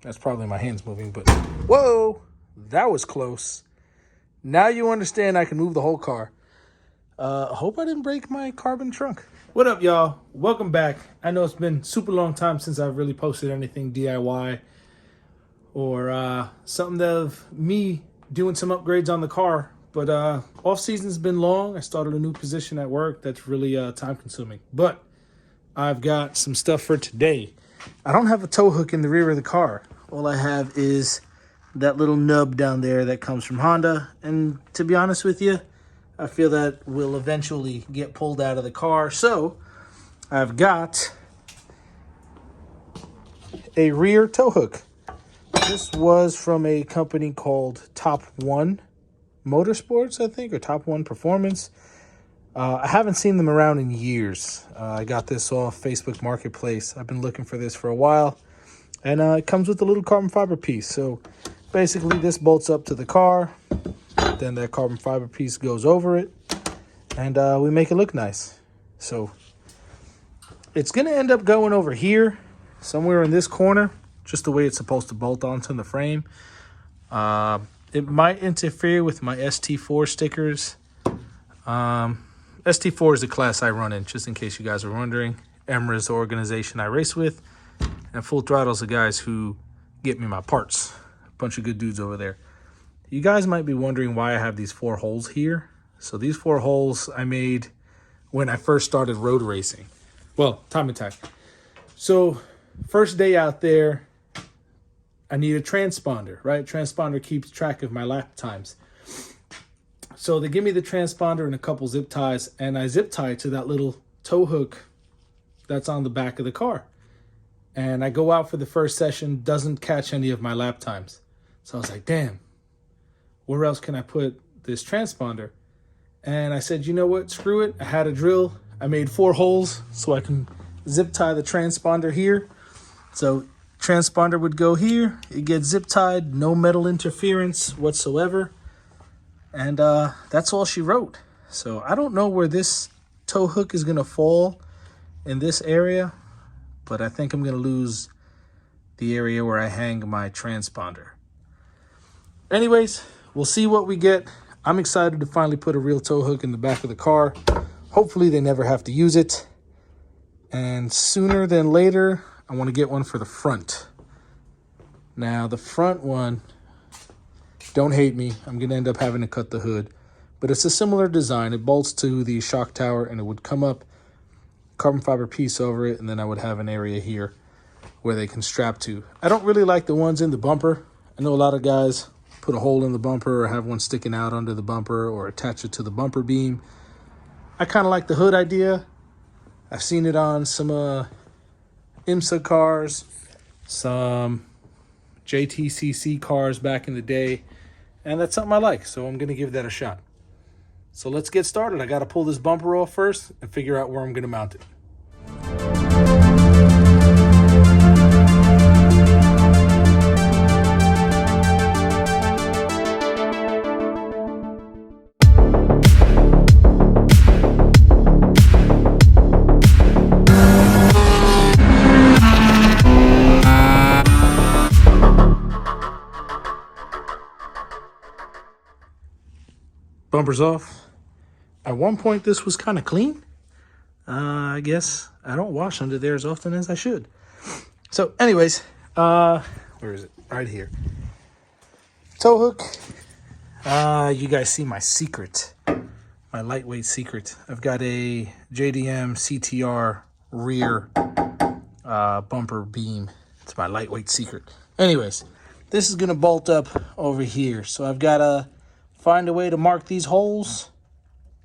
That's probably my hands moving, but whoa, that was close. Now you understand I can move the whole car. Hope I didn't break my carbon trunk. What up, y'all? Welcome back. I know it's been super long time since I've really posted anything DIY or something of me doing some upgrades on the car. But off season's been long. I started a new position at work that's really time consuming. But I've got some stuff for today. I don't have a tow hook in the rear of the car. All I have is that little nub down there that comes from Honda. And to be honest with you, I feel that will eventually get pulled out of the car. So I've got a rear tow hook. This was from a company called Top One Motorsports, I think, or Top One Performance. I haven't seen them around in years. I got this off Facebook Marketplace. I've been looking for this for a while. And it comes with a little carbon fiber piece. So basically this bolts up to the car. Then that carbon fiber piece goes over it. And we make it look nice. So it's going to end up going over here, somewhere in this corner, just the way it's supposed to bolt onto the frame. It might interfere with my ST4 stickers. ST4 is the class I run in, just in case you guys are wondering. EMRA is the organization I race with. And Full Throttle is the guys who get me my parts. A bunch of good dudes over there. You guys might be wondering why I have these 4 holes here. So these 4 holes I made when I first started road racing. Well, time attack. So first day out there, I need a transponder, right? Transponder keeps track of my lap times. So they give me the transponder and a couple zip ties, and I zip tie to that little tow hook that's on the back of the car. And I go out for the first session, doesn't catch any of my lap times. So I was like, damn, where else can I put this transponder? And I said, you know what, screw it. I had a drill. I made 4 holes so I can zip tie the transponder here. So transponder would go here. It gets zip tied, no metal interference whatsoever. And that's all she wrote. So I don't know where this tow hook is going to fall in this area, but I think I'm going to lose the area where I hang my transponder. Anyways, we'll see what we get. I'm excited to finally put a real tow hook in the back of the car. Hopefully they never have to use it. And sooner than later, I want to get one for the front. Now, the front one, don't hate me, I'm going to end up having to cut the hood. But it's a similar design. It bolts to the shock tower, and it would come up, carbon fiber piece over it, and then I would have an area here where they can strap to. I don't really like the ones in the bumper. I know a lot of guys put a hole in the bumper or have one sticking out under the bumper or attach it to the bumper beam. I kind of like the hood idea. I've seen it on some IMSA cars, some JTCC cars back in the day, and that's something I like, so I'm going to give that a shot. So let's get started. I got to pull this bumper off first and figure out where I'm going to mount it. Bumper's off. At one point, this was kind of clean. I guess I don't wash under there as often as I should. So anyways, where is it? Right here. Tow hook. You guys see my secret, my lightweight secret. I've got a JDM CTR rear bumper beam. It's my lightweight secret. Anyways, this is going to bolt up over here. So I've got to find a way to mark these holes.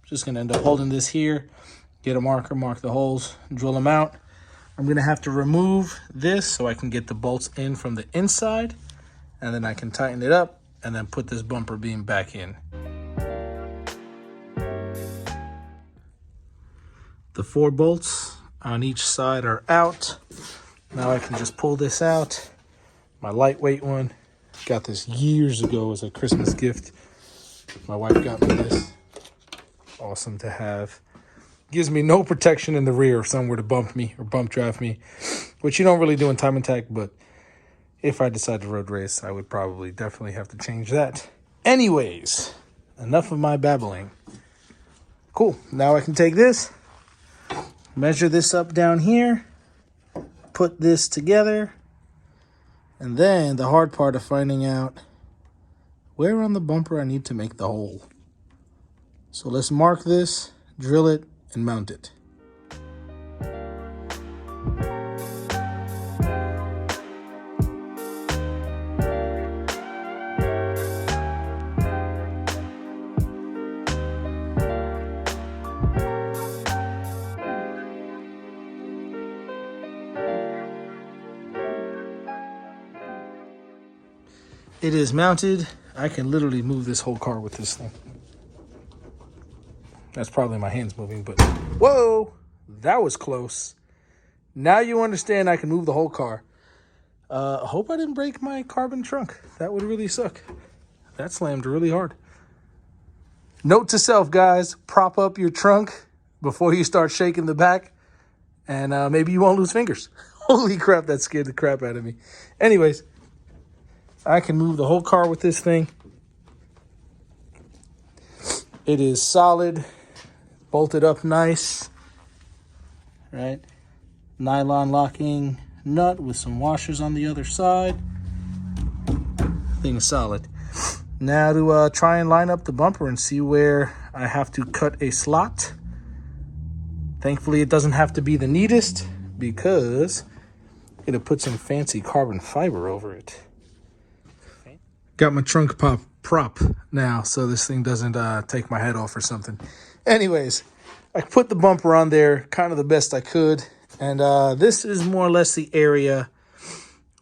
Just gonna end up holding this here, get a marker, mark the holes, drill them out. I'm gonna have to remove this so I can get the bolts in from the inside, and then I can tighten it up and then put this bumper beam back in. The 4 bolts on each side are out. Now I can just pull this out. My lightweight one, got this years ago as a Christmas gift. My wife got me this. Awesome to have. Gives me no protection in the rear if someone were to bump me or bump drive me, which you don't really do in time attack, but If I decide to road race, I would probably definitely have to change that. Anyways, enough of my babbling. Cool. Now I can take this, measure this up down here, put this together, and then the hard part of finding out where on the bumper I need to make the hole. So let's mark this, drill it, and mount it. It is mounted. I can literally move this whole car with this thing. That's probably my hands moving, but whoa, that was close. Now you understand I can move the whole car. I hope I didn't break my carbon trunk. That would really suck. That slammed really hard. Note to self, guys, prop up your trunk before you start shaking the back, and maybe you won't lose fingers. Holy crap, that scared the crap out of me. Anyways, I can move the whole car with this thing. It is solid, bolted up nice, right? Nylon locking nut with some washers on the other side. Thing is solid. Now to try and line up the bumper and see where I have to cut a slot. Thankfully, it doesn't have to be the neatest because it'll put some fancy carbon fiber over it. Got my trunk prop now, so this thing doesn't take my head off or something. Anyways, I put the bumper on there kind of the best I could. And this is more or less the area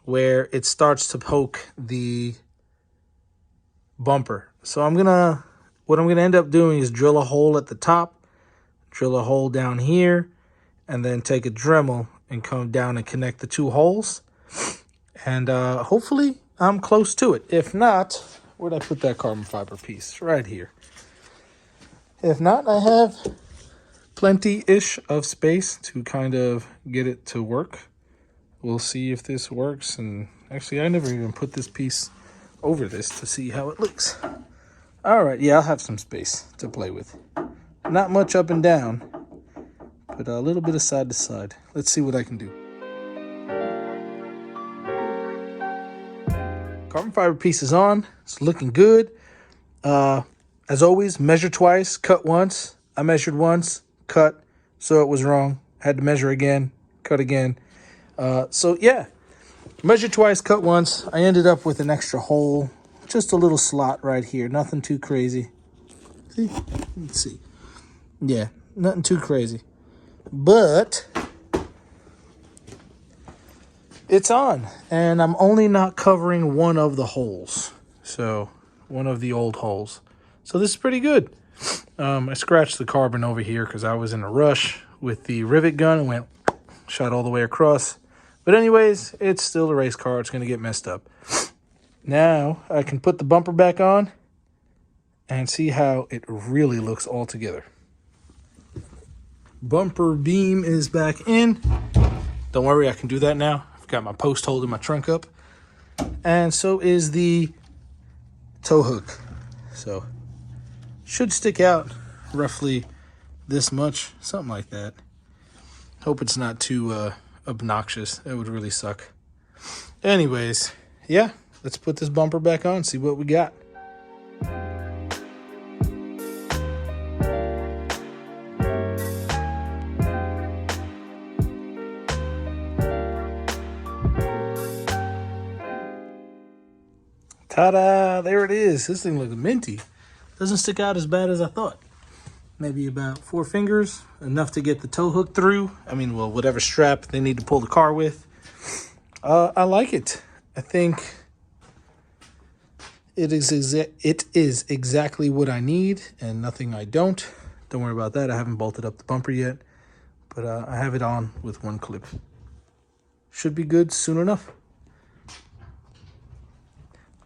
where it starts to poke the bumper. So what I'm gonna end up doing is drill a hole at the top, drill a hole down here, and then take a Dremel and come down and connect the two holes. And hopefully I'm close to it. If not, where'd I put that carbon fiber piece? Right here. If not, I have plenty-ish of space to kind of get it to work. We'll see if this works. And actually, I never even put this piece over this to see how it looks. All right, yeah, I'll have some space to play with. Not much up and down, but a little bit of side to side. Let's see what I can do. Carbon fiber piece is on. It's looking good. As always, measure twice, cut once. I measured once, cut, so it was wrong. Had to measure again, cut again. So yeah, measure twice, cut once. I ended up with an extra hole, just a little slot right here. Nothing too crazy. See? Let's see. Yeah, nothing too crazy. But it's on, and I'm only not covering one of the holes. So one of the old holes. So this is pretty good. I scratched the carbon over here because I was in a rush with the rivet gun and went shot all the way across. But anyways, it's still a race car. It's going to get messed up. Now I can put the bumper back on and see how it really looks all together. Bumper beam is back in. Don't worry, I can do that now. I've got my post holding my trunk up. And so is the tow hook. So should stick out roughly this much, something like that. Hope it's not too obnoxious. That would really suck. Anyways, yeah, let's put this bumper back on, see what we got. Ta-da! There it is. This thing looks minty. Doesn't stick out as bad as I thought. Maybe about 4 fingers, enough to get the tow hook through. I mean, well, whatever strap they need to pull the car with. I like it. I think it is exactly what I need and nothing I don't. Don't worry about that. I haven't bolted up the bumper yet, but I have it on with one clip. Should be good soon enough.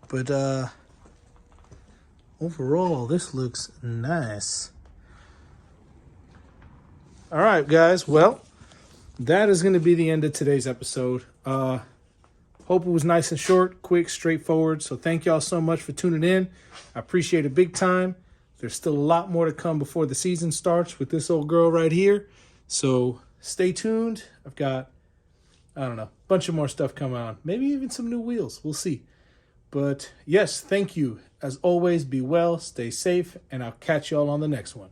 But overall, this looks nice. All right, guys. Well, that is going to be the end of today's episode. Hope it was nice and short, quick, straightforward. So thank y'all so much for tuning in. I appreciate it big time. There's still a lot more to come before the season starts with this old girl right here. So stay tuned. I've got, I don't know, a bunch of more stuff coming on. Maybe even some new wheels. We'll see. But yes, thank you. As always, be well, stay safe, and I'll catch y'all on the next one.